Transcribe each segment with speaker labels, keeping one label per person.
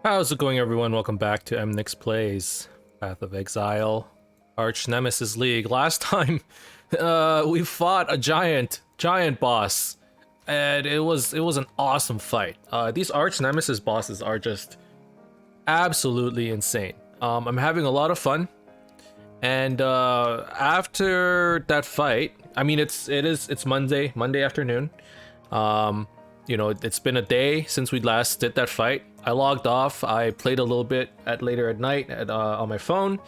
Speaker 1: How's it going, everyone? Welcome back to Emnix Plays Path of Exile Archnemesis League. Last time we fought a giant boss, and it was an awesome fight. These Archnemesis bosses are just absolutely insane. I'm having a lot of fun, and after that fight, I mean it's Monday afternoon. It's been a day since we last did that fight. I logged off. I played a little bit later at night on my phone,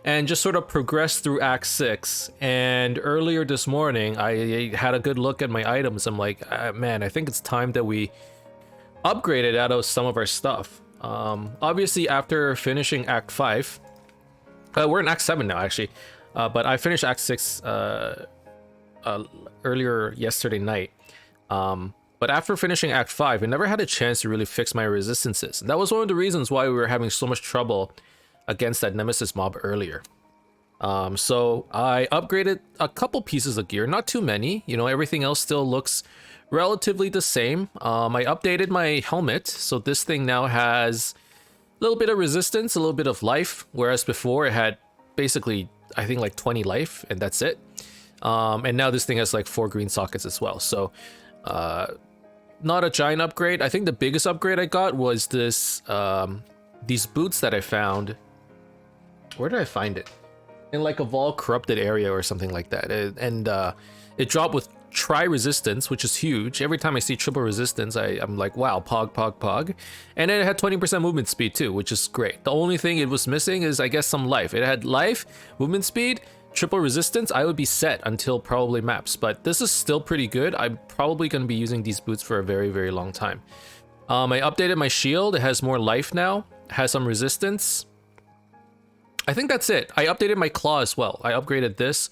Speaker 1: and just sort of progressed through Act 6. And earlier this morning, I had a good look at my items. I'm like, man, I think it's time that we upgraded out of some of our stuff. Obviously, after finishing Act 5, we're in Act 7 now, actually. But I finished Act 6 earlier yesterday night. But after finishing Act 5, I never had a chance to really fix my resistances. And that was one of the reasons why we were having so much trouble against that Nemesis mob earlier. So I upgraded a couple pieces of gear, not too many. Everything else still looks relatively the same. I updated my helmet, so this thing now has a little bit of resistance, a little bit of life, whereas before it had basically, I think, like 20 life, and that's it. And now this thing has like 4 green sockets as well. So not a giant upgrade. I think the biggest upgrade I got was this these boots that I found. Where did I find it? In like a Vol corrupted area or something like that. It dropped with tri resistance, which is huge. Every time I see triple resistance, I'm like, wow, pog. And then it had 20% movement speed too, which is great. The only thing it was missing is, I guess, some life. It had life, movement speed, triple resistance. I would be set until probably maps, but this is still pretty good. I'm probably going to be using these boots for a very, very long time. I updated my shield. It has more life now, has some resistance. I think that's it. I updated my claw as well. I upgraded this.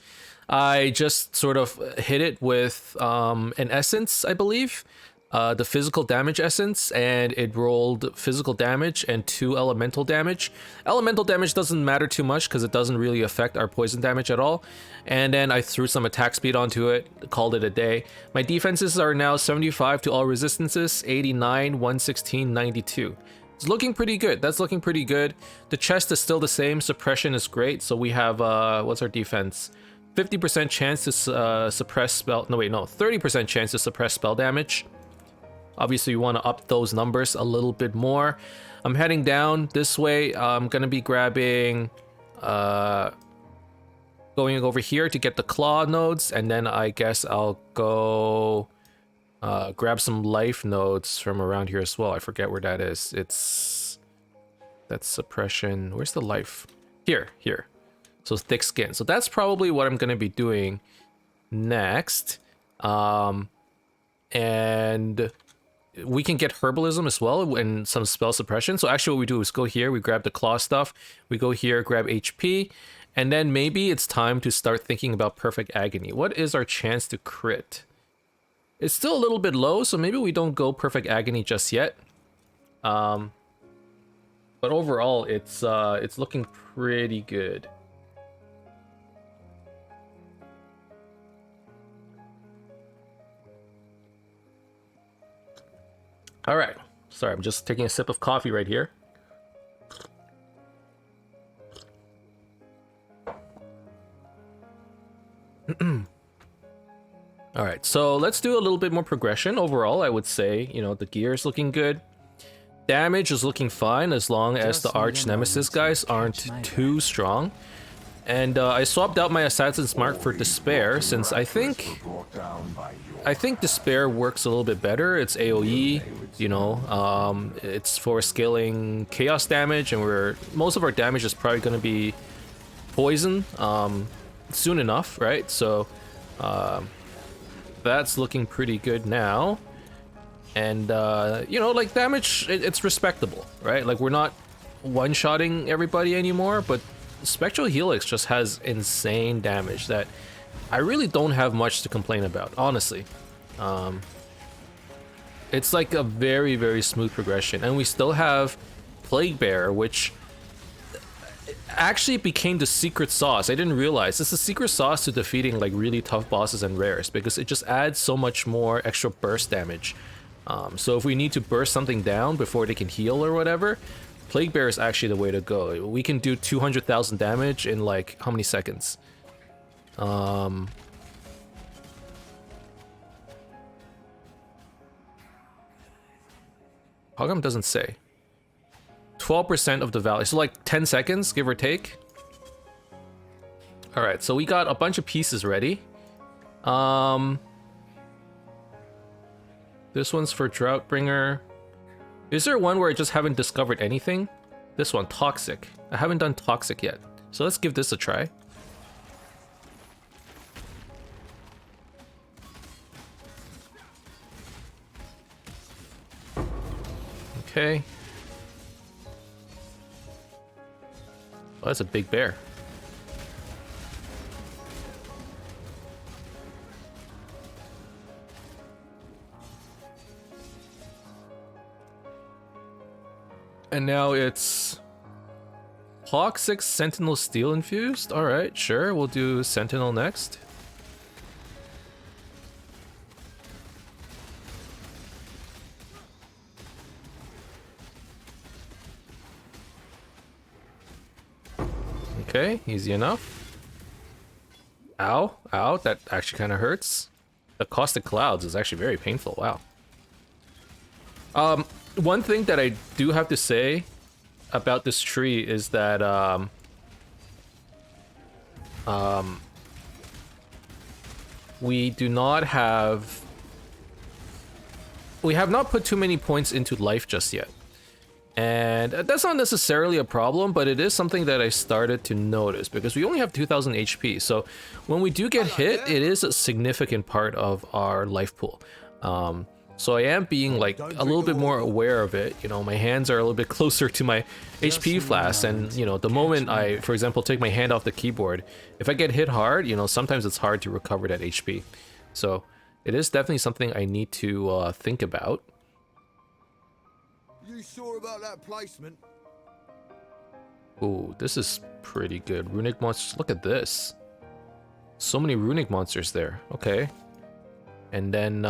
Speaker 1: I just sort of hit it with an essence, I believe, the physical damage essence, and it rolled physical damage and 2 elemental damage. Elemental damage doesn't matter too much because it doesn't really affect our poison damage at all. And then I threw some attack speed onto it, called it a day. My defenses are now 75 to all resistances, 89, 116, 92. It's looking pretty good. That's looking pretty good. The chest is still the same. Suppression is great. So we have, what's our defense? 50% chance to suppress spell. No, wait, no. 30% chance to suppress spell damage. Obviously, you want to up those numbers a little bit more. I'm heading down this way. I'm going to be grabbing, going over here to get the claw nodes. And then I guess I'll go grab some life nodes from around here as well. I forget where that is. That's suppression. Where's the life? Here. So thick skin. So that's probably what I'm going to be doing next. And we can get herbalism as well and some spell suppression. So actually what we do is go here, we grab the claw stuff, we go here, grab HP, and then maybe it's time to start thinking about perfect agony. What is our chance to crit? It's still a little bit low, so maybe we don't go perfect agony just yet. But overall, it's looking pretty good. All right. Sorry, I'm just taking a sip of coffee right here. All right, so let's do a little bit more progression. Overall, I would say, the gear is looking good. Damage is looking fine as long as the Archnemesis guys aren't too strong. And I swapped out my Assassin's Mark for Despair, since I think Despair works a little bit better. It's AoE, it's for scaling chaos damage, and most of our damage is probably going to be poison soon enough, right? So that's looking pretty good now. And like damage, it's respectable, right? Like we're not one-shotting everybody anymore, but Spectral Helix just has insane damage that I really don't have much to complain about, honestly. It's like a very, very smooth progression. And we still have Plague Bearer, which actually became the secret sauce. I didn't realize it's the secret sauce to defeating like really tough bosses and rares, because it just adds so much more extra burst damage So if we need to burst something down before they can heal or whatever, Plague Bear is actually the way to go. We can do 200,000 damage in like how many seconds? How come it doesn't say? 12% of the value, so like 10 seconds, give or take. All right, so we got a bunch of pieces ready. This one's for Droughtbringer. Is there one where I just haven't discovered anything? This one, Toxic. I haven't done Toxic yet, so let's give this a try. Okay. Oh, that's a big bear. And now it's Toxic Sentinel Steel infused. All right, sure. We'll do Sentinel next. Okay, easy enough. Ow, ow, that actually kind of hurts. The Caustic Clouds is actually very painful, wow. One thing that I do have to say about this tree is that, we do not have... We have not put too many points into life just yet. And that's not necessarily a problem, but it is something that I started to notice because we only have 2000 HP. So when we do get hit, it is a significant part of our life pool. So I am being like a little bit more aware of it. You know, my hands are a little bit closer to my HP flask, and you know, the moment I, for example, take my hand off the keyboard, if I get hit hard, you know, sometimes it's hard to recover that HP. So it is definitely something I need to think about.
Speaker 2: You sure about that placement?
Speaker 1: Ooh, this is pretty good. Runic monsters, look at this. So many runic monsters there. Okay. And then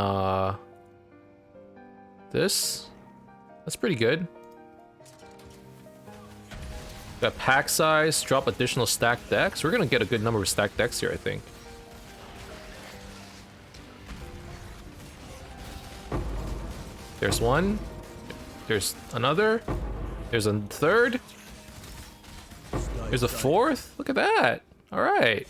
Speaker 1: this, that's pretty good. Got pack size, drop additional stacked decks. We're gonna get a good number of stacked decks here, I think. There's one. There's another. There's a third. There's a fourth. Look at that. All right.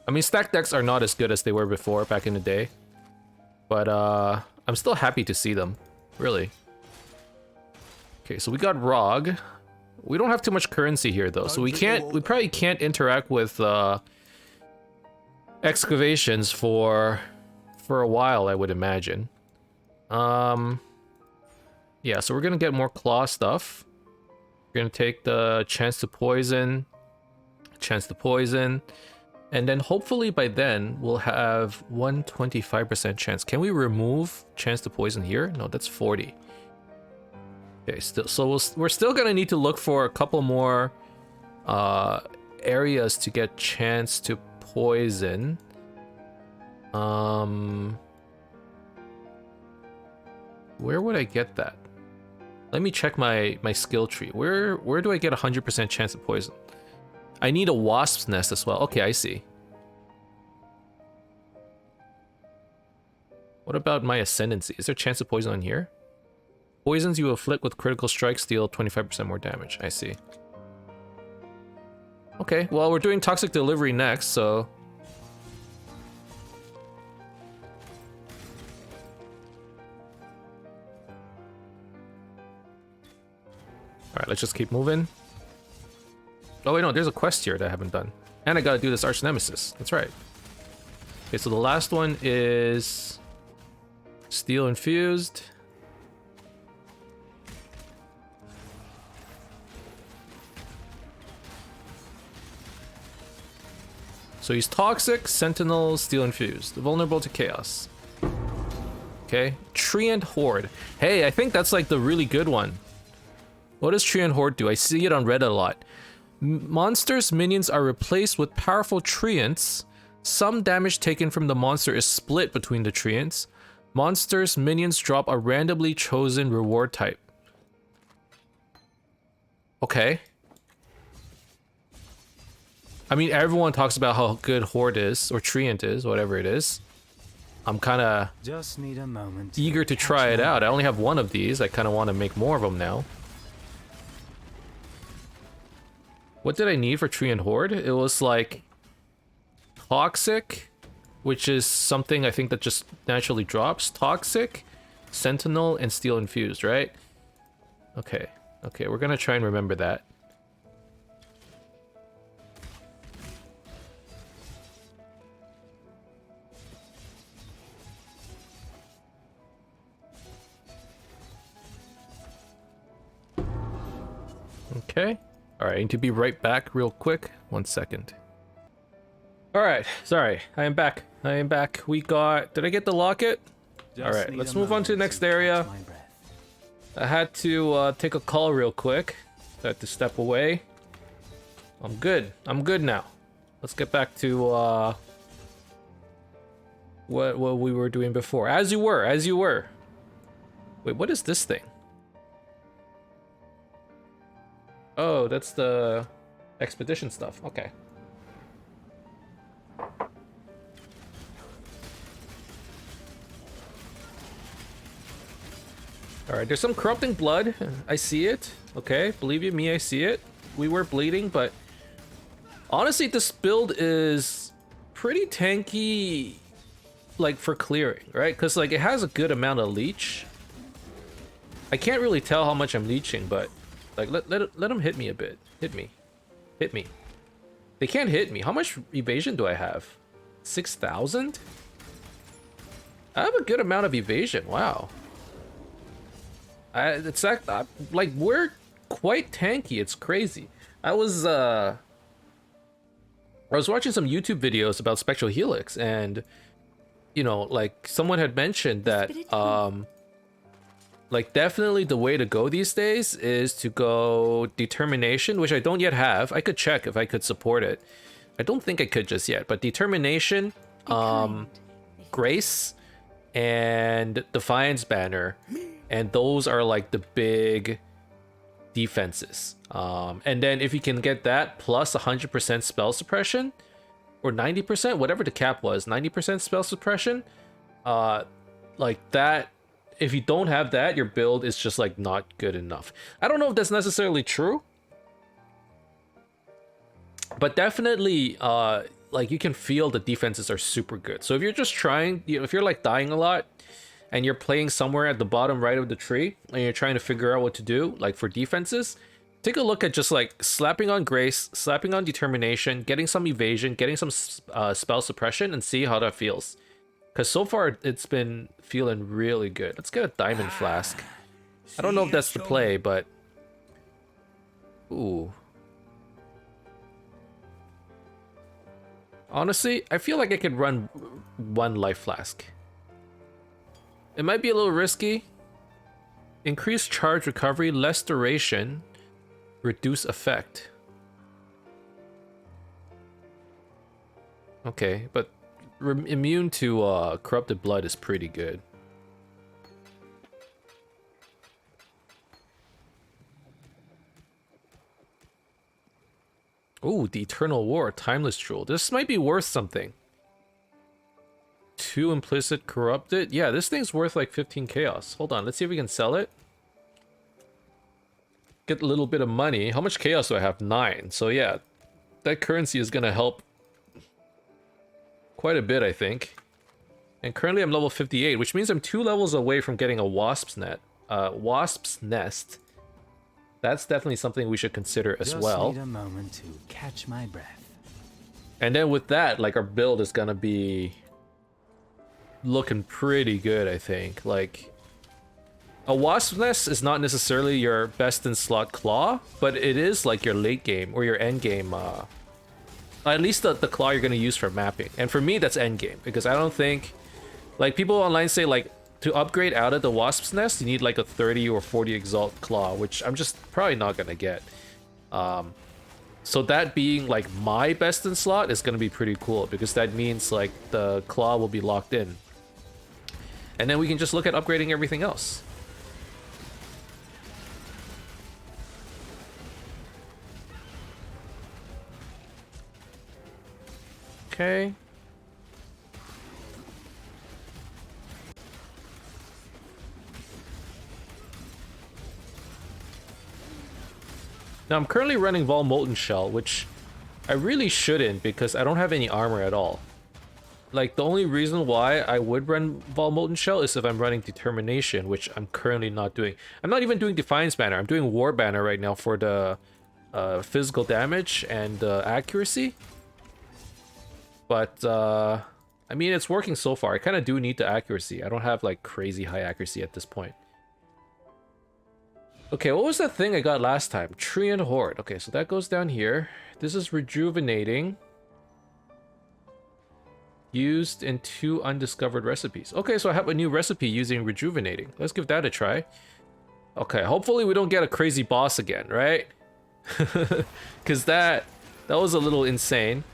Speaker 1: I mean, stacked decks are not as good as they were before, back in the day. But I'm still happy to see them, really. Okay, so we got Rog. We don't have too much currency here, though, so we probably can't interact with excavations for a while, I would imagine. Yeah, so we're gonna get more claw stuff. We're gonna take the chance to poison, and then hopefully by then we'll have 125% chance. Can we remove chance to poison here? No, that's 40. Okay, so we're still gonna need to look for a couple more areas to get chance to poison. Where would I get that? Let me check my skill tree. Where do I get 100% chance of poison? I need a wasp's nest as well. Okay, I see. What about my ascendancy? Is there a chance of poison on here? Poisons you afflict with critical strikes deal 25% more damage. I see. Okay, well, we're doing toxic delivery next, so... Alright, let's just keep moving. Oh wait, no, there's a quest here that I haven't done. And I gotta do this Archnemesis. That's right. Okay, so the last one is... Steel infused. So he's toxic, sentinel, steel infused, vulnerable to chaos. Okay, Treant Horde. Hey, I think that's like the really good one. What does Treant Horde do? I see it on Reddit a lot. Monsters' minions are replaced with powerful treants Some damage taken from the monster is split between the treants. Monsters' minions drop a randomly chosen reward type. Okay. I mean, everyone talks about how good Horde is, or Treant is, whatever it is. I'm kind of
Speaker 3: just need a moment
Speaker 1: eager to try it out. I only have one of these. I kind of want to make more of them now. What did I need for Treant Horde? It was like Toxic, which is something I think that just naturally drops. Toxic, Sentinel, and Steel Infused, right? Okay. Okay, we're gonna try and remember that. Okay. Alright, I need to be right back real quick. 1 second. Alright, sorry. I am back. I am back. We got... Did I get the locket? Alright, let's move on to the next area. I had to take a call real quick. I had to step away. I'm good. I'm good now. Let's get back to what we were doing before. As you were, as you were. Wait, what is this thing? Oh, that's the expedition stuff. Okay. Alright, there's some corrupting blood. I see it. Okay, believe you me, I see it. We were bleeding, but honestly, this build is pretty tanky, like, for clearing, right? Because, like, it has a good amount of leech. I can't really tell how much I'm leeching, but, like, let them hit me a bit. Hit me. Hit me. They can't hit me. How much evasion do I have? 6,000? I have a good amount of evasion. Wow. It's like we're quite tanky. It's crazy. I was watching some YouTube videos about Spectral Helix, and you know, like someone had mentioned that like definitely the way to go these days is to go Determination, which I don't yet have. I could check if I could support it. I don't think I could just yet, but Determination, Grace, and Defiance Banner. And those are like the big defenses. And then if you can get that plus 100% spell suppression, or 90%, whatever the cap was, 90% spell suppression, like that, if you don't have that, your build is just like not good enough. I don't know if that's necessarily true, but definitely like you can feel the defenses are super good. So if you're just trying, you know, if you're like dying a lot, and you're playing somewhere at the bottom right of the tree, and you're trying to figure out what to do, like for defenses, take a look at just like slapping on Grace, slapping on Determination, getting some evasion, getting some spell suppression, and see how that feels. Because so far, it's been feeling really good. Let's get a Diamond Flask. I don't know if that's the play, but... Ooh. Honestly, I feel like I could run 1 Life Flask. It might be a little risky. Increase charge recovery, less duration, reduce effect. Okay, but immune to corrupted blood is pretty good. Ooh, the Eternal War, Timeless Jewel. This might be worth something. 2 implicit corrupted. Yeah, this thing's worth like 15 chaos. Hold on, let's see if we can sell it. Get a little bit of money. How much chaos do I have? 9. So yeah, that currency is gonna help quite a bit, I think. And currently I'm level 58, which means I'm 2 levels away from getting a wasp's nest. That's definitely something we should consider as well.
Speaker 3: Just need a moment to catch my breath.
Speaker 1: And then with that, like, our build is gonna be looking pretty good, I think. Like, a wasp's nest is not necessarily your best in slot claw, but it is like your late game or your end game. At least the claw you're gonna use for mapping. And for me, that's end game, because I don't think, like, people online say like to upgrade out of the wasp's nest, you need like a 30 or 40 exalt claw, which I'm just probably not gonna get. So that being like my best in slot is going to be pretty cool, because that means like the claw will be locked in. And then we can just look at upgrading everything else. Okay. Now I'm currently running Vol Molten Shell, which I really shouldn't because I don't have any armor at all. Like, the only reason why I would run Vol Molten Shell is if I'm running Determination, which I'm currently not doing. I'm not even doing Defiance Banner. I'm doing War Banner right now for the physical damage and accuracy. But, I mean, it's working so far. I kind of do need the accuracy. I don't have, like, crazy high accuracy at this point. Okay, what was that thing I got last time? Tree and Horde. Okay, so that goes down here. This is Rejuvenating. Used in 2 undiscovered recipes. Okay, so I have a new recipe using Rejuvenating. Let's give that a try. Okay, hopefully we don't get a crazy boss again, right? Because that was a little insane.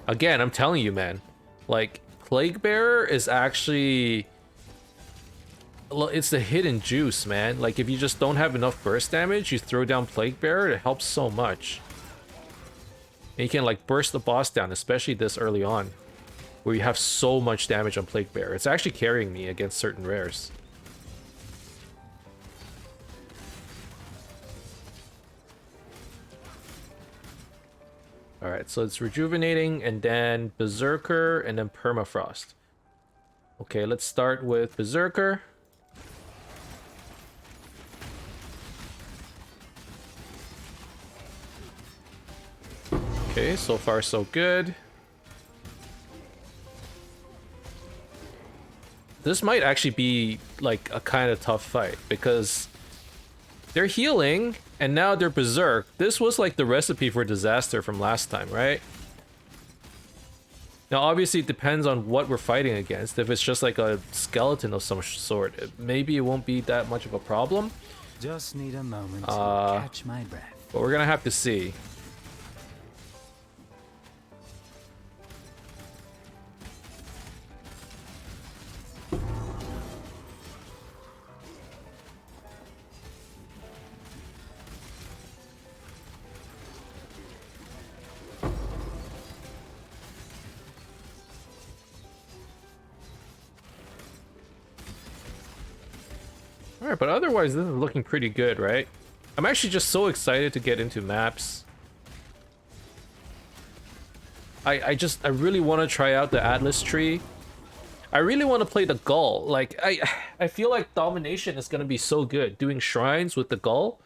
Speaker 1: Again, I'm telling you, man. Like, Plague Bearer is actually... It's the hidden juice, man. Like, if you just don't have enough burst damage, you throw down Plague Bearer, it helps so much. And you can, like, burst the boss down, especially this early on, where you have so much damage on Plague Bearer. It's actually carrying me against certain rares. Alright, so it's Rejuvenating, and then Berserker, and then Permafrost. Okay, let's start with Berserker. Okay, so far so good. This might actually be like a kind of tough fight because they're healing and now they're berserk. This was like the recipe for disaster from last time, right? Now obviously it depends on what we're fighting against. If it's just like a skeleton of some sort, maybe it won't be that much of a problem.
Speaker 3: Just need a moment to catch my breath.
Speaker 1: But we're gonna have to see. Alright, but otherwise this is looking pretty good, right? I'm actually just so excited to get into maps. I really want to try out the Atlas tree. I really want to play the Gull. Like, I feel like Domination is going to be so good. Doing shrines with the Gull.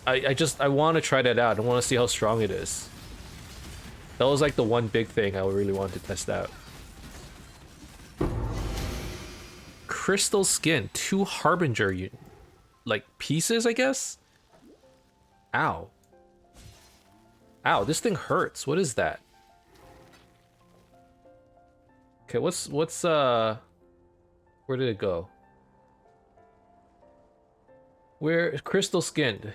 Speaker 1: I want to try that out. I want to see how strong it is. That was like the one big thing I really wanted to test out. Crystal Skin, 2 Harbinger, like, pieces, I guess? Ow. Ow, this thing hurts. What is that? Okay, what's, where did it go? Where, Crystal Skinned.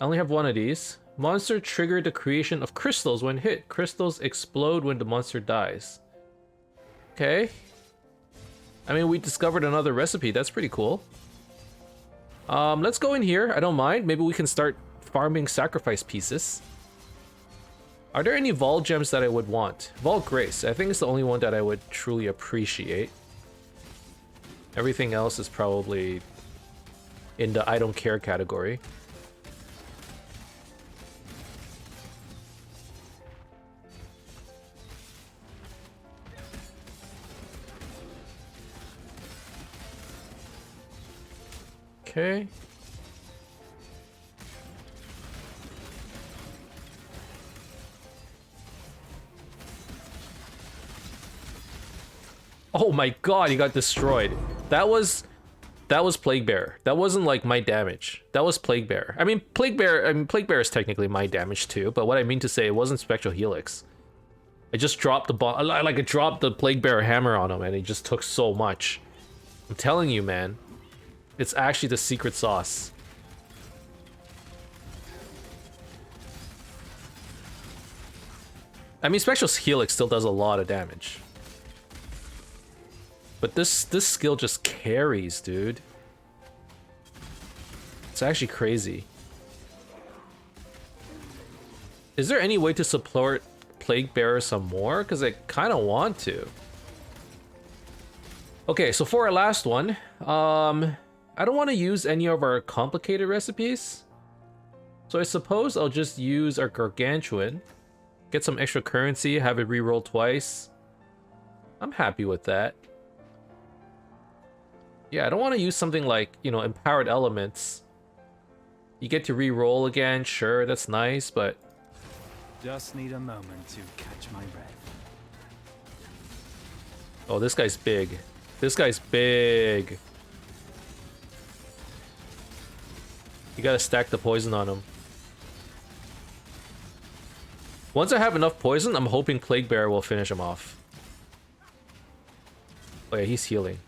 Speaker 1: I only have one of these. Monster triggered the creation of crystals when hit. Crystals explode when the monster dies. Okay. I mean, we discovered another recipe. That's pretty cool. Let's go in here. I don't mind. Maybe we can start farming sacrifice pieces. Are there any Vol gems that I would want? Vol Grace. I think it's the only one that I would truly appreciate. Everything else is probably in the I don't care category. Okay. Oh my god, he got destroyed. That was Plague Bearer. That wasn't like my damage. That was Plague Bearer. I mean, Plague Bearer is technically my damage too, but what I mean to say, it wasn't Spectral Helix. I just dropped the bomb, like I dropped the Plague Bearer hammer on him and he just took so much. I'm telling you, man. It's actually the secret sauce. I mean, Spectral Helix still does a lot of damage. But this skill just carries, dude. It's actually crazy. Is there any way to support Plague Bearer some more? Because I kind of want to. Okay, so for our last one, I don't want to use any of our complicated recipes. So I suppose I'll just use our Gargantuan. Get some extra currency, have it reroll twice. I'm happy with that. Yeah, I don't want to use something like, you know, Empowered Elements. You get to reroll again, sure, that's nice, but...
Speaker 3: Just need a moment to catch my breath.
Speaker 1: Oh, this guy's big. This guy's big. You gotta stack the poison on him. Once I have enough poison, I'm hoping Plague Bearer will finish him off. Oh yeah, he's healing.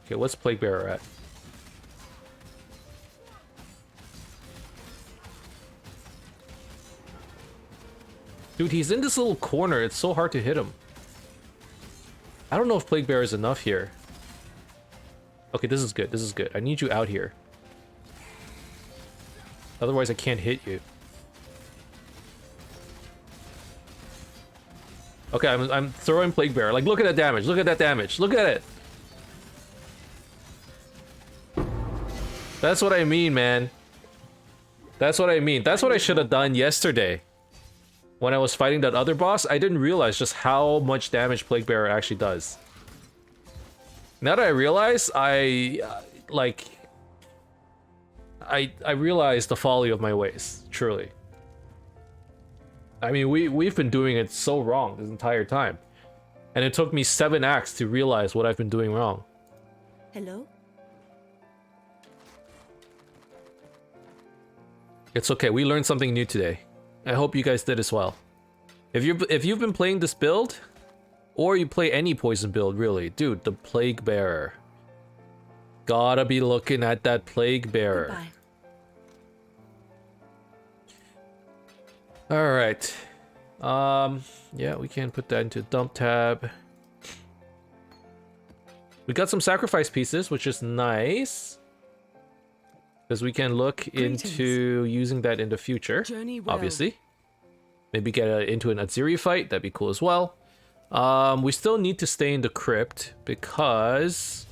Speaker 1: Okay, what's Plague Bearer at? Dude, he's in this little corner. It's so hard to hit him. I don't know if Plague Bearer is enough here. Okay, this is good. This is good. I need you out here. Otherwise, I can't hit you. Okay, I'm throwing Plague Bearer. Like, look at that damage. Look at that damage. Look at it. That's what I mean, man. That's what I mean. That's what I should have done yesterday. When I was fighting that other boss, I didn't realize just how much damage Plague Bearer actually does. Now that I realize, I realize the folly of my ways, truly. I mean, we've been doing it so wrong this entire time. And it took me 7 acts to realize what I've been doing wrong.
Speaker 4: Hello?
Speaker 1: It's okay, we learned something new today. I hope you guys did as well. If you've been playing this build, or you play any poison build, really, dude, the Plague Bearer. Gotta be looking at that Plague Bearer. Alright. Yeah, we can put that into dump tab. We got some sacrifice pieces, which is nice. Because we can look into using that in the future, obviously. Maybe get into an Aziri fight, that'd be cool as well. We still need to stay in the crypt because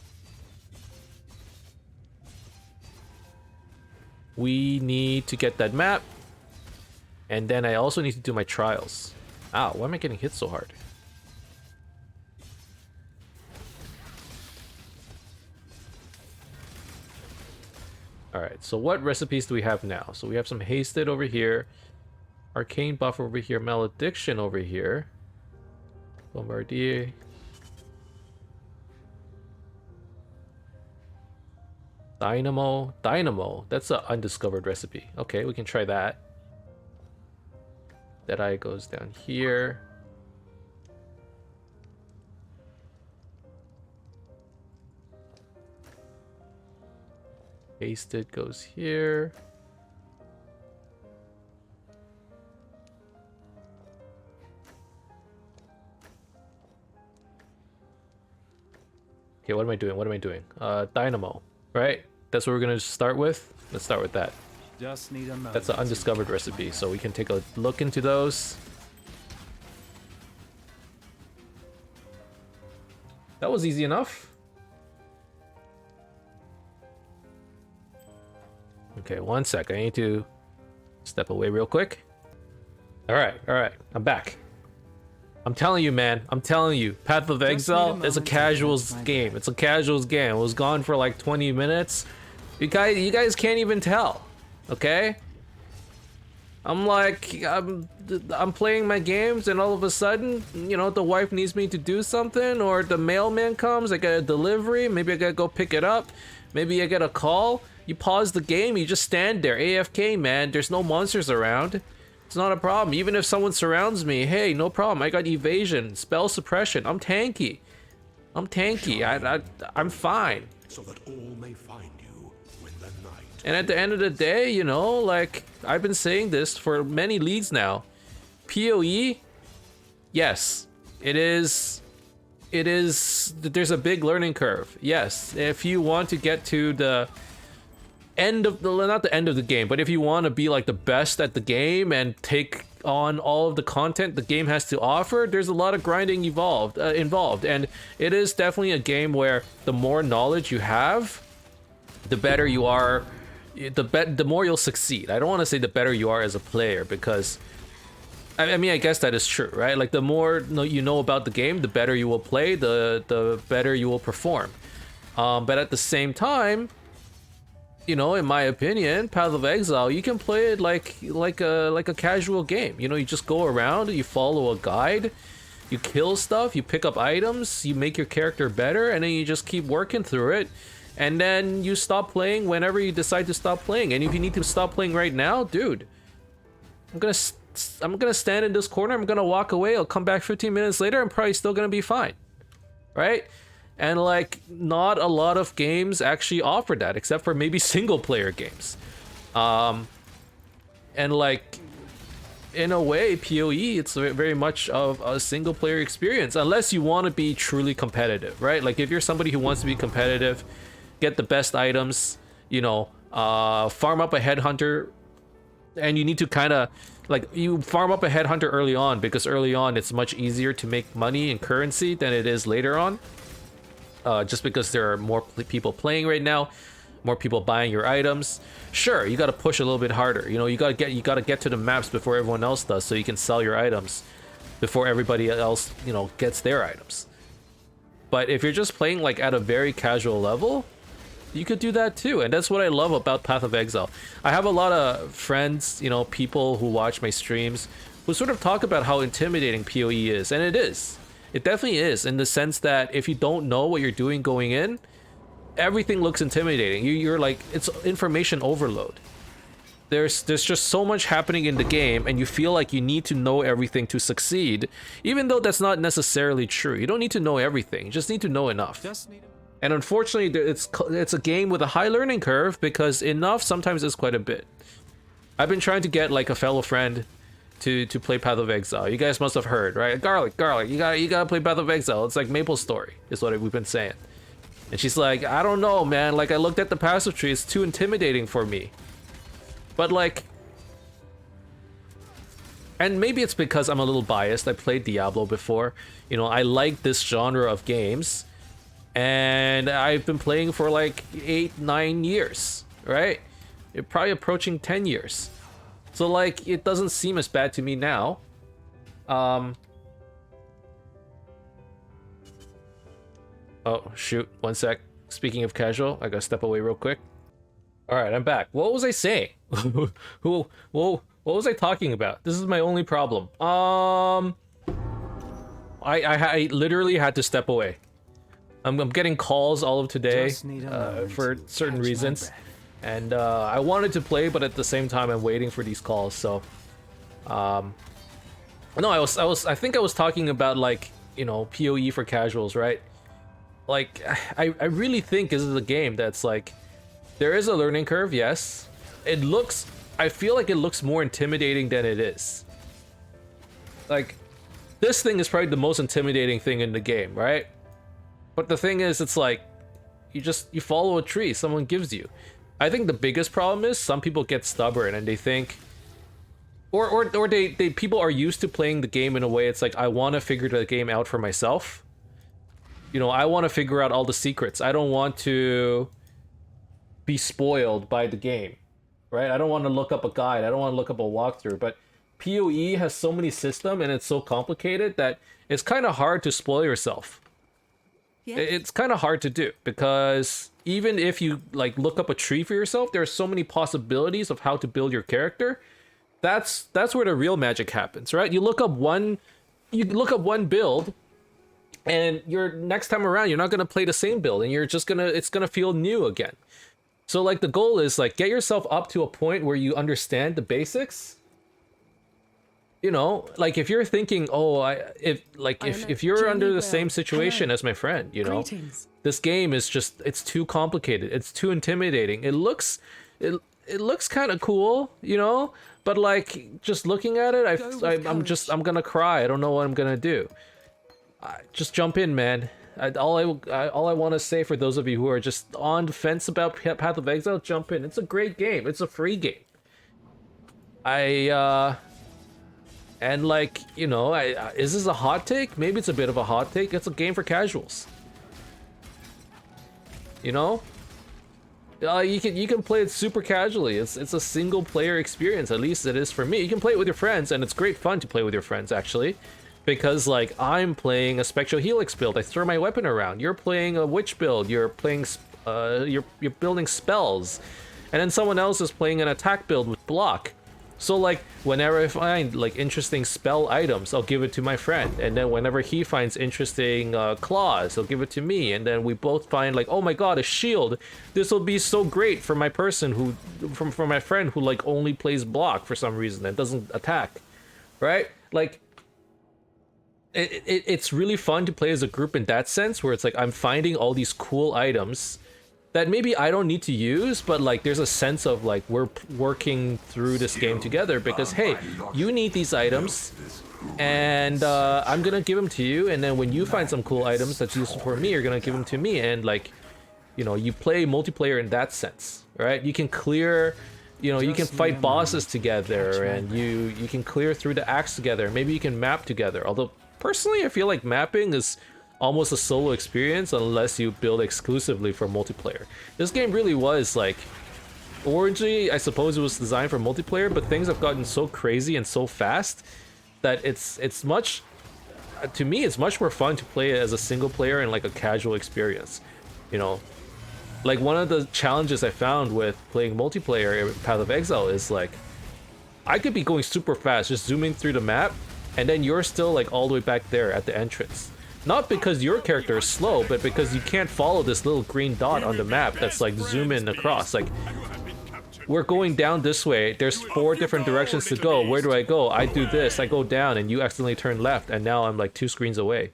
Speaker 1: we need to get that map. And then I also need to do my trials. Ow, why am I getting hit so hard? Alright, so what recipes do we have now? So we have some Hasted over here. Arcane Buff over here. Malediction over here. Bombardier. Dynamo. Dynamo. That's an undiscovered recipe. Okay, we can try that. That eye goes down here. Hasted goes here. Okay, what am I doing? What am I doing? Dynamo, right? That's what we're gonna start with. Let's start with that.
Speaker 3: Just need a moment.
Speaker 1: That's an undiscovered recipe, so we can take a look into those. That was easy enough. Okay, 1 sec. I need to step away real quick. All right, I'm back. I'm telling you, man. I'm telling you. Path of Exile is a casuals game. It's a casuals game. It was gone for like 20 minutes. You guys can't even tell. Okay? I'm playing my games and all of a sudden, you know, the wife needs me to do something or the mailman comes, I get a delivery, maybe I gotta go pick it up, maybe I get a call. You pause the game, you just stand there, AFK, man. There's no monsters around. It's not a problem. Even if someone surrounds me, hey, no problem. I got evasion, spell suppression. I'm tanky. I'm fine.
Speaker 4: So that all may find you when the night.
Speaker 1: And at the end of the day, you know, like I've been saying this for many leagues now. PoE, yes, it is. There's a big learning curve. Yes, if you want to get to the end of the, not the end of the game, but if you want to be like the best at the game and take on all of the content the game has to offer, there's a lot of grinding involved, and it is definitely a game where the more knowledge you have, the better you are, the more you'll succeed. I don't want to say the better you are as a player, because I mean, I guess that is true, right? Like the more you know about the game, the better you will play, the better you will perform. But at the same time, you know, in my opinion, Path of Exile, you can play it like a casual game. You know, you just go around, you follow a guide, you kill stuff, you pick up items, you make your character better, and then you just keep working through it. And then you stop playing whenever you decide to stop playing. And if you need to stop playing right now, dude, I'm gonna stand in this corner, I'm gonna walk away, I'll come back 15 minutes later, I'm probably still gonna be fine, right? And like, not a lot of games actually offer that, except for maybe single player games. And like, in a way, PoE, it's very much of a single player experience, unless you want to be truly competitive, right? Like if you're somebody who wants to be competitive, get the best items, you know, farm up a headhunter, and you need to kind of like, you farm up a headhunter early on, because early on it's much easier to make money and currency than it is later on. Just because there are more people playing right now, more people buying your items. Sure, you got to push a little bit harder. You know, you got to get to the maps before everyone else does, so you can sell your items before everybody else, you know, gets their items. But if you're just playing like at a very casual level, you could do that too. And that's what I love about Path of Exile. I have a lot of friends, you know, people who watch my streams, who sort of talk about how intimidating PoE is, and it is. It definitely is, in the sense that if you don't know what you're doing going in, everything looks intimidating. You're like, it's information overload. There's just so much happening in the game, and you feel like you need to know everything to succeed, even though that's not necessarily true. You don't need to know everything, you just need to know enough. And unfortunately, it's a game with a high learning curve, because enough sometimes is quite a bit. I've been trying to get like a fellow friend to play Path of Exile. You guys must have heard, right? Garlic, you gotta play Path of Exile. It's like Maple Story, is what we've been saying. And she's like, I don't know, man. Like, I looked at the passive tree, it's too intimidating for me. But like, and maybe it's because I'm a little biased. I played Diablo before. You know, I like this genre of games, and I've been playing for like 8-9 years, right? You're probably approaching 10 years. So like, it doesn't seem as bad to me now. Oh shoot, one sec. Speaking of casual, I gotta step away real quick. All right, I'm back. What was I saying? What was I talking about? This is my only problem. I literally had to step away. I'm getting calls all of today for certain reasons. And I wanted to play, but at the same time I'm waiting for these calls. So no, I think I was talking about, like, you know, PoE for casuals, right? Like, I really think this is a game that's like, there is a learning curve, yes. I feel like it looks more intimidating than it is. Like, this thing is probably the most intimidating thing in the game, right? But the thing is, it's like, you follow a tree someone gives you. I think the biggest problem is some people get stubborn and they think, or people are used to playing the game in a way, it's like, I want to figure the game out for myself. You know, I want to figure out all the secrets. I don't want to be spoiled by the game, right? I don't want to look up a guide. I don't want to look up a walkthrough. But PoE has so many systems and it's so complicated that it's kind of hard to spoil yourself. It's kind of hard to do, because even if you like look up a tree for yourself, there are so many possibilities of how to build your character. That's where the real magic happens, right? You look up one build, and next time around you're not gonna play the same build, and it's gonna feel new again. So like, the goal is like, get yourself up to a point where you understand the basics, you know, like if you're thinking, oh, if you're under the same situation as my friend, you know, this game is just, it's too complicated, it's too intimidating. It looks kind of cool, you know, but like just looking at it, I'm gonna cry. I don't know what I'm gonna do. Just jump in, man. All I want to say for those of you who are just on the fence about Path of Exile, jump in. It's a great game. It's a free game. And like, you know, is this a hot take? Maybe it's a bit of a hot take. It's a game for casuals. You know? You can play it super casually. It's a single player experience, at least it is for me. You can play it with your friends, and it's great fun to play with your friends, actually. Because like, I'm playing a Spectral Helix build. I throw my weapon around. You're playing a witch build. You're playing you're building spells. And then someone else is playing an attack build with block. So like, whenever I find like interesting spell items, I'll give it to my friend, and then whenever he finds interesting claws, he'll give it to me, and then we both find like, oh my god, a shield. This will be so great for my person who, for my friend who like only plays block for some reason and doesn't attack, right? Like, it's really fun to play as a group in that sense, where it's like I'm finding all these cool items that maybe I don't need to use, but like there's a sense of like we're working through this game together because, hey, you need these items and I'm gonna give them to you, and then when you find some cool items that's useful for me, you're gonna give them to me, and like, you know, you play multiplayer in that sense, right? You can clear, you know, you can fight bosses together, and you can clear through the acts together. Maybe you can map together, although personally I feel like mapping is almost a solo experience unless you build exclusively for multiplayer. This game really was like, originally I suppose it was designed for multiplayer, but things have gotten so crazy and so fast that it's much, to me it's much more fun to play it as a single player and like a casual experience, you know. Like one of the challenges I found with playing multiplayer in Path of Exile is like, I could be going super fast, just zooming through the map, and then you're still like all the way back there at the entrance. Not because your character is slow, but because you can't follow this little green dot on the map that's like zooming across. Like, we're going down this way, there's 4 different directions to go. Where do I go? I do this, I go down, and you accidentally turn left, and now I'm like 2 screens away.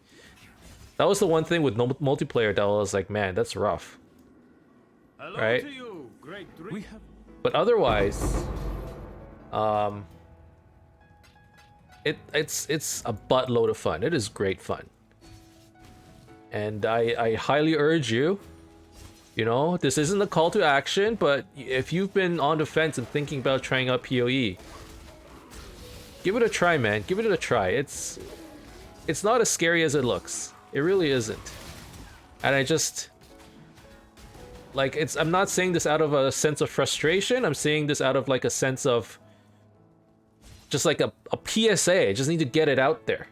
Speaker 1: That was the one thing with multiplayer that I was like, man, that's rough. Right? But otherwise, it's a buttload of fun. It is great fun. And I highly urge you, you know, this isn't a call to action, but if you've been on the fence and thinking about trying out PoE, give it a try, man. Give it a try. It's not as scary as it looks. It really isn't. And I just, like, I'm not saying this out of a sense of frustration. I'm saying this out of like a sense of just like a PSA. I just need to get it out there.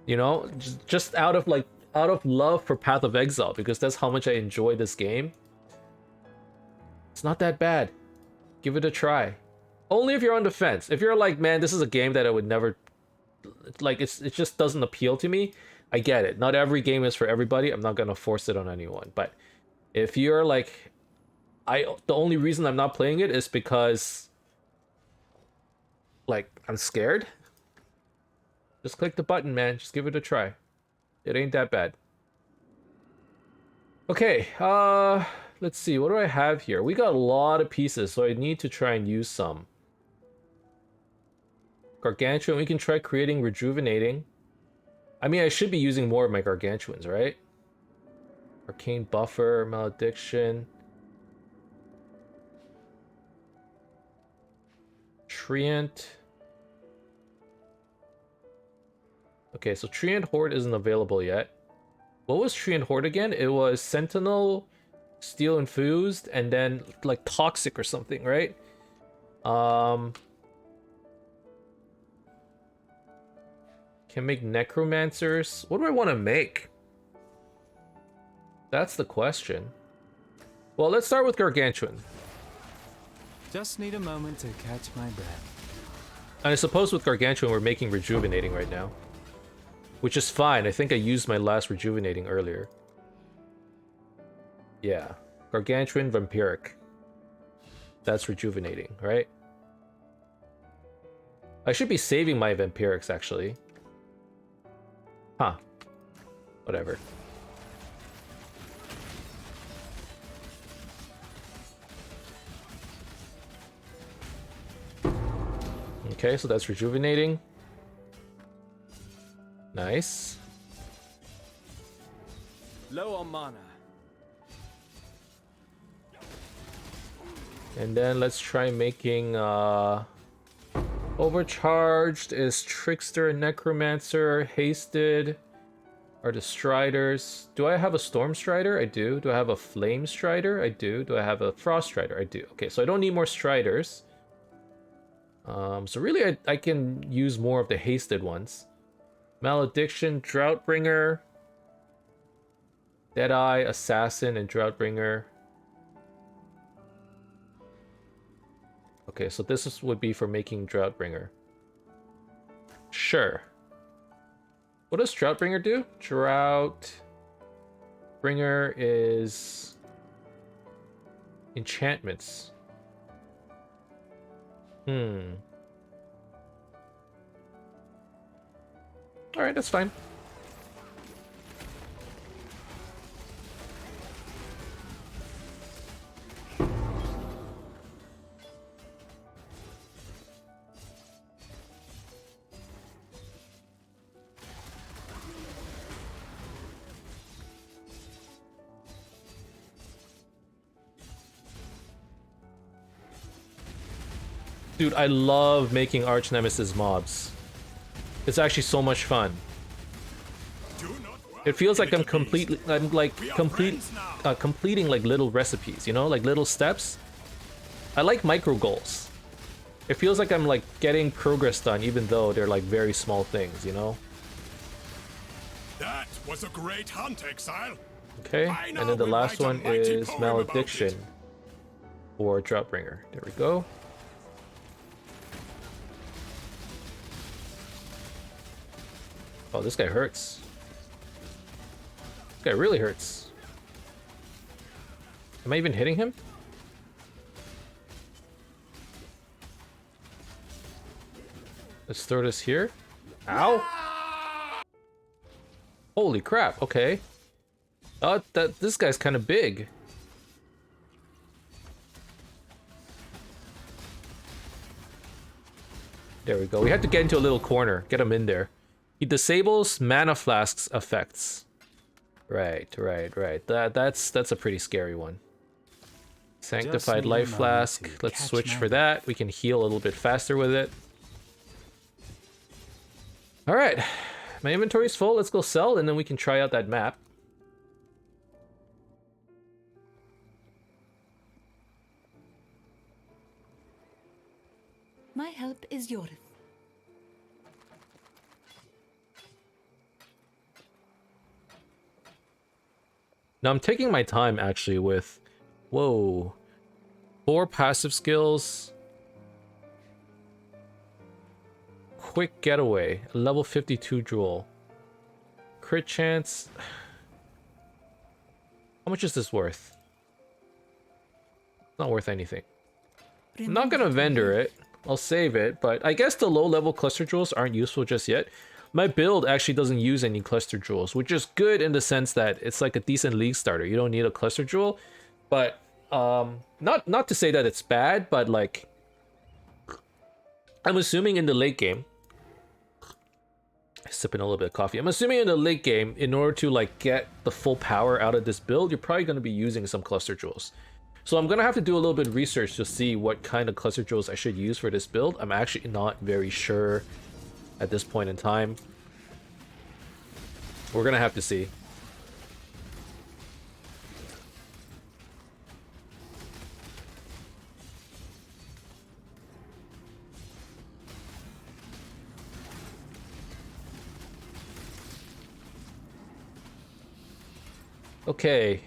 Speaker 1: You know, just out of love for Path of Exile, because that's how much I enjoy this game. It's not that bad. Give it a try. Only if you're on the fence. If you're like, man, this is a game that I would never, like, it just doesn't appeal to me. I get it. Not every game is for everybody. I'm not gonna force it on anyone. But if you're like, the only reason I'm not playing it is because, like, I'm scared. Just click the button, man. Just give it a try. It ain't that bad. Okay, let's see. What do I have here? We got a lot of pieces, so I need to try and use some. Gargantuan, we can try creating rejuvenating. I mean, I should be using more of my gargantuans, right? Arcane buffer, malediction. Treant. Okay, so Treant Horde isn't available yet. What was Treant Horde again? It was Sentinel, Steel Infused, and then like Toxic or something, right? Can make Necromancers. What do I want to make? That's the question. Well, let's start with Gargantuan.
Speaker 3: Just need a moment to catch my breath.
Speaker 1: And I suppose with Gargantuan we're making Rejuvenating right now. Which is fine. I think I used my last Rejuvenating earlier. Yeah. Gargantuan Vampiric. That's Rejuvenating, right? I should be saving my vampirics, actually. Huh. Whatever. Okay, so that's rejuvenating. Nice.
Speaker 3: Low on mana.
Speaker 1: And then let's try making overcharged is Trickster and Necromancer, Hasted are the Striders. Do I have a Storm Strider? I do. Do I have a Flame Strider? I do. Do I have a Frost Strider? I do. Okay, so I don't need more Striders. So really I can use more of the Hasted ones. Malediction, Droughtbringer, Deadeye, Assassin, and Droughtbringer. Okay, so would be for making Droughtbringer. Sure. What does Droughtbringer do? Droughtbringer is enchantments. Alright, that's fine. Dude, I love making Archnemesis mobs. It's actually so much fun. It feels like I'm completing like little recipes, you know, like little steps. I like micro goals. It feels like I'm like getting progress done, even though they're like very small things, you know.
Speaker 4: That was a great hunt, Exile.
Speaker 1: Okay, and then the last one is Malediction or Droughtbringer. There we go. Oh, this guy hurts. This guy really hurts. Am I even hitting him? Let's throw this here. Ow! Holy crap, okay. This guy's kind of big. There we go. We have to get into a little corner. Get him in there. He disables mana flasks effects. Right. That's a pretty scary one. Sanctified life flask. Let's switch for that. We can heal a little bit faster with it. All right, my inventory's full. Let's go sell, and then we can try out that map.
Speaker 5: My help is yours.
Speaker 1: Now I'm taking my time actually with, whoa, 4 passive skills. Quick getaway, level 52 jewel. Crit chance. How much is this worth? It's not worth anything. I'm not gonna vendor it. I'll save it, but I guess the low level cluster jewels aren't useful just yet. My build actually doesn't use any cluster jewels, which is good in the sense that it's like a decent league starter. You don't need a cluster jewel, but not to say that it's bad, but like I'm assuming in the late game, sipping a little bit of coffee. I'm assuming in the late game, in order to like get the full power out of this build, you're probably going to be using some cluster jewels. So I'm gonna have to do a little bit of research to see what kind of cluster jewels I should use for this build. I'm actually not very sure at this point in time. We're gonna have to see. Okay,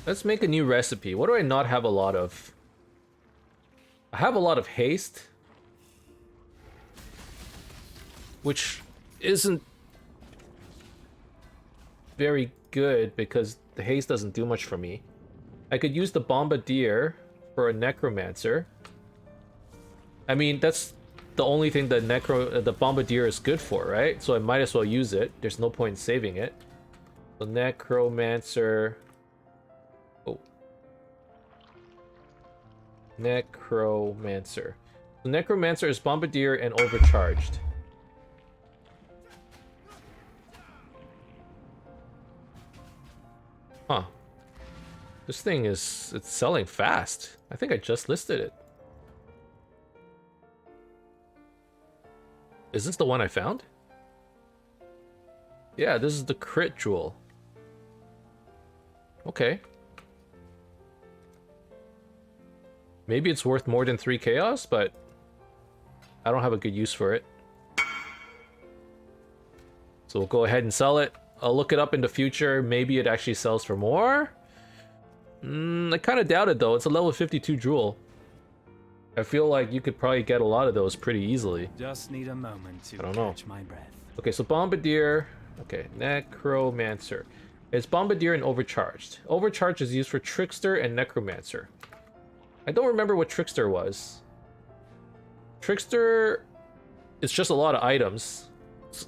Speaker 1: let's make a new recipe. What do I not have a lot of? I have a lot of haste, which isn't very good because the haste doesn't do much for me. I could use the Bombardier for a Necromancer. I mean, that's the only thing the the Bombardier is good for, right? So I might as well use it. There's no point in saving it. So Necromancer. Oh. Necromancer. The Necromancer is Bombardier and overcharged. Huh. This thing it's selling fast. I think I just listed it. Is this the one I found? Yeah, this is the crit jewel. Okay. Maybe it's worth more than 3 chaos, but I don't have a good use for it. So we'll go ahead and sell it. I'll look it up in the future. Maybe it actually sells for more. I kind of doubt it though. It's a level 52 jewel. I feel like you could probably get a lot of those pretty easily.
Speaker 3: Just need a moment to
Speaker 1: I don't know.
Speaker 3: catch my breath.
Speaker 1: Okay, so Bombardier. Okay, Necromancer. It's Bombardier and Overcharged. Overcharged is used for Trickster and Necromancer. I don't remember what Trickster was. Trickster is just a lot of items.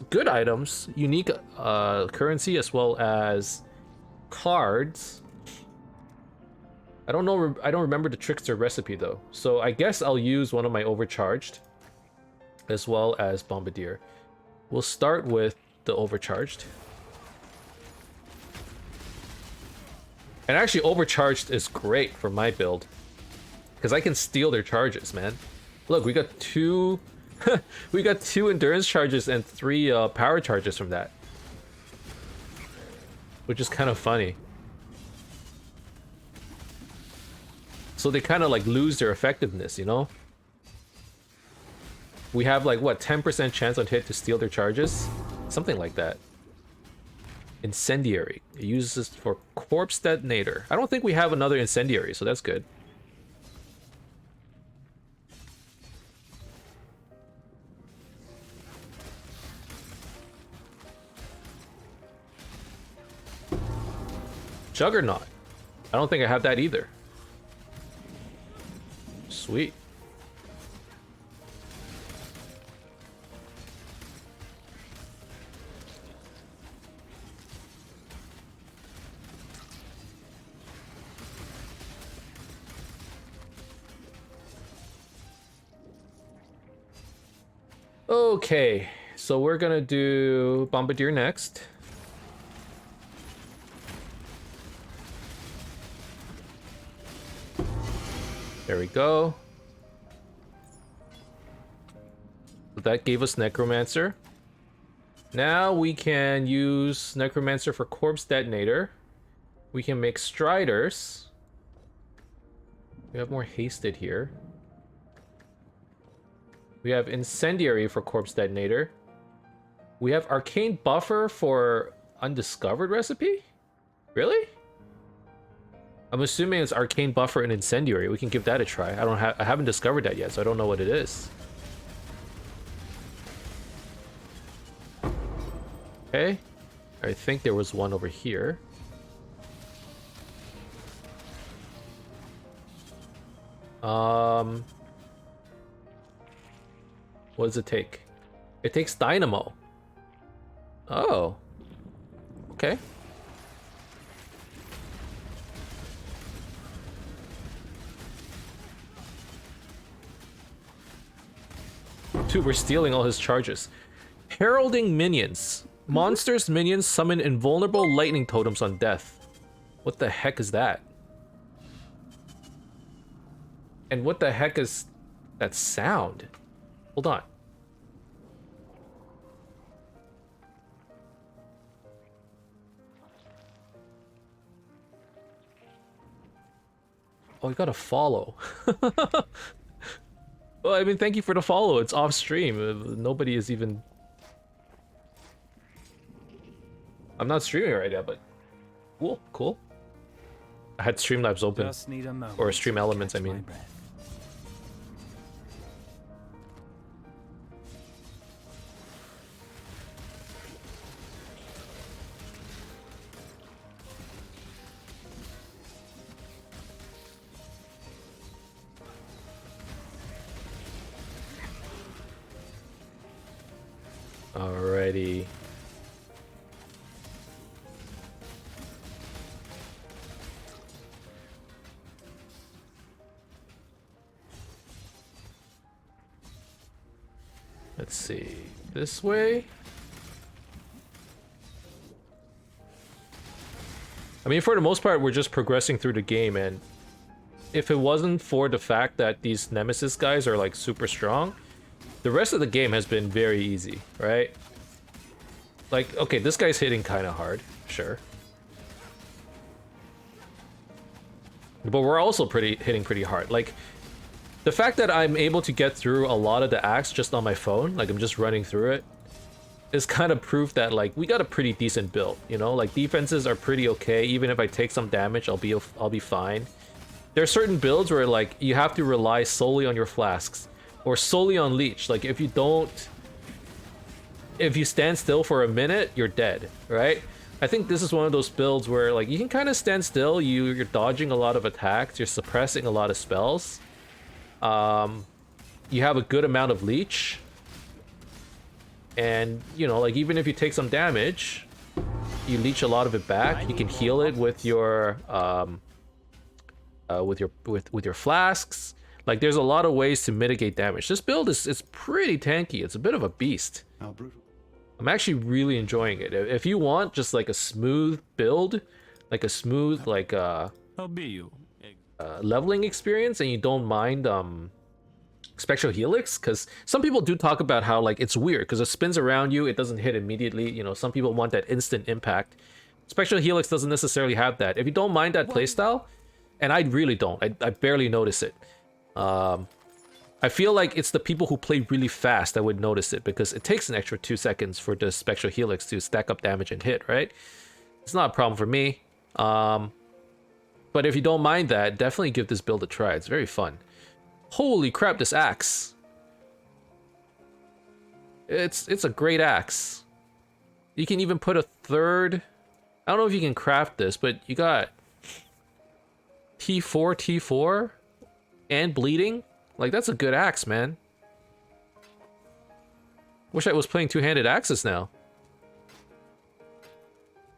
Speaker 1: Good items, unique currency as well as cards. I don't know. I don't remember the Trickster recipe though. So I guess I'll use one of my Overcharged as well as Bombardier. We'll start with the Overcharged. And actually Overcharged is great for my build because I can steal their charges, man. Look, we got two we got 2 endurance charges and 3 power charges from that, which is kind of funny. So they kind of like lose their effectiveness, you know? We have like what, 10% chance on hit to steal their charges? Something like that. Incendiary. It uses this for corpse detonator. I don't think we have another incendiary, so that's good. Juggernaut. I don't think I have that either. Sweet. Okay, so we're gonna do Bombardier next. There we go. So that gave us Necromancer. Now we can use Necromancer for Corpse Detonator. We can make Striders. We have more Hasted here. We have Incendiary for Corpse Detonator. We have Arcane Buffer for Undiscovered Recipe? Really? I'm assuming it's Arcane Buffer and Incendiary. We can give that a try. I haven't discovered that yet, so I don't know what it is. Okay. I think there was one over here. What does it take? It takes Dynamo. Oh. Okay. Dude, we're stealing all his charges. Heralding minions. Monsters' minions summon invulnerable lightning totems on death. What the heck is that? And what the heck is that sound? Hold on. Oh, you gotta follow. Well, I mean, thank you for the follow. It's off stream. Nobody is even... I'm not streaming right now, but... Cool, cool. I had Streamlabs open.
Speaker 3: Just need a moment
Speaker 1: Or Stream
Speaker 3: to
Speaker 1: Elements, I
Speaker 3: catch my
Speaker 1: mean.
Speaker 3: breath.
Speaker 1: Alrighty. Let's see. This way? I mean, for the most part, we're just progressing through the game, and if it wasn't for the fact that these Nemesis guys are like super strong, the rest of the game has been very easy, right? Like, okay, this guy's hitting kind of hard, sure. But we're also hitting pretty hard. Like, the fact that I'm able to get through a lot of the acts just on my phone, like I'm just running through it, is kind of proof that like we got a pretty decent build, you know? Like defenses are pretty okay. Even if I take some damage, I'll be fine. There are certain builds where like you have to rely solely on your flasks or solely on leech. Like if you stand still for a minute, you're dead, right? I think this is one of those builds where like you can kind of stand still, you're dodging a lot of attacks, you're suppressing a lot of spells. You have a good amount of leech, and you know, like even if you take some damage, you leech a lot of it back. You can heal it with your with your flasks. Like there's a lot of ways to mitigate damage. This build is pretty tanky. It's a bit of a beast.
Speaker 5: How brutal.
Speaker 1: I'm actually really enjoying it. If you want just like a smooth build, like a smooth like
Speaker 3: How be you?
Speaker 1: leveling experience, and you don't mind Spectral Helix, because some people do talk about how like it's weird because it spins around you, it doesn't hit immediately. You know, some people want that instant impact. Spectral Helix doesn't necessarily have that. If you don't mind that playstyle, and I really don't, I barely notice it. I feel like it's the people who play really fast that would notice it, because it takes an extra 2 seconds for the Spectral Helix to stack up damage and hit, right? It's not a problem for me. But if you don't mind that, definitely give this build a try. It's very fun. Holy crap, this axe. It's a great axe. You can even put a third... I don't know if you can craft this, but you got T4, and bleeding. Like, that's a good axe, man. Wish I was playing two-handed axes now.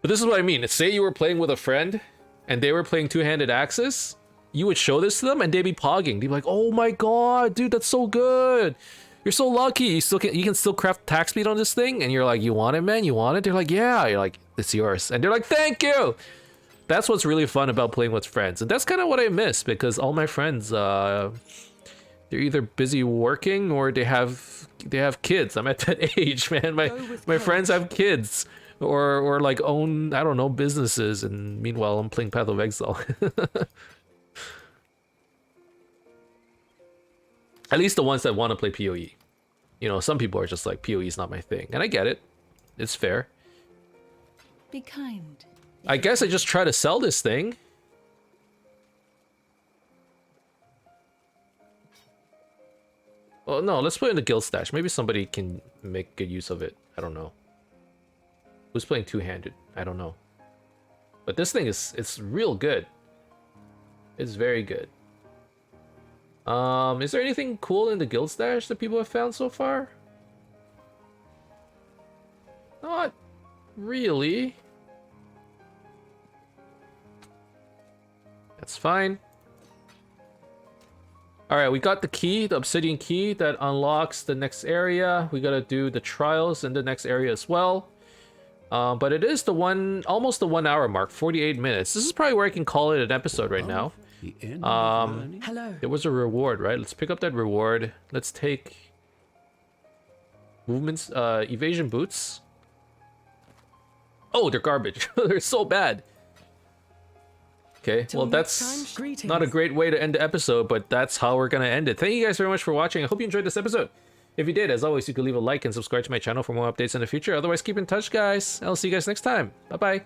Speaker 1: But this is what I mean. Say you were playing with a friend, and they were playing two-handed axes, you would show this to them, and they'd be pogging. They'd be like, "Oh my god, dude, that's so good! You're so lucky. You can still craft attack speed on this thing." And you're like, "You want it, man? You want it?" They're like, "Yeah." You're like, "It's yours." And they're like, "Thank you." That's what's really fun about playing with friends, and that's kind of what I miss, because all my friends, they're either busy working or they have kids. I'm at that age, man. My friends have kids. Or like own, I don't know, businesses, and meanwhile I'm playing Path of Exile. At least the ones that want to play PoE. You know, some people are just like, PoE is not my thing, and I get it. It's fair.
Speaker 6: Be kind.
Speaker 1: I guess I just try to sell this thing. Oh no, let's put it in the guild stash. Maybe somebody can make good use of it. I don't know. Who's playing two-handed? I don't know. But this thing it's real good. It's very good. Is there anything cool in the guild stash that people have found so far? Not really. That's fine. Alright, we got the key, the obsidian key that unlocks the next area. We gotta do the trials in the next area as well. But it is almost the 1 hour mark, 48 minutes. This is probably where I can call it an episode right now.
Speaker 6: Hello.
Speaker 1: There was a reward, right? Let's pick up that reward. Let's take movements, evasion boots. Oh, they're garbage. They're so bad. Okay, well that's not a great way to end the episode, but that's how we're gonna end it. Thank you guys very much for watching. I hope you enjoyed this episode. If you did, as always, you could leave a like and subscribe to my channel for more updates in the future. Otherwise, keep in touch, guys. I'll see you guys next time. Bye-bye.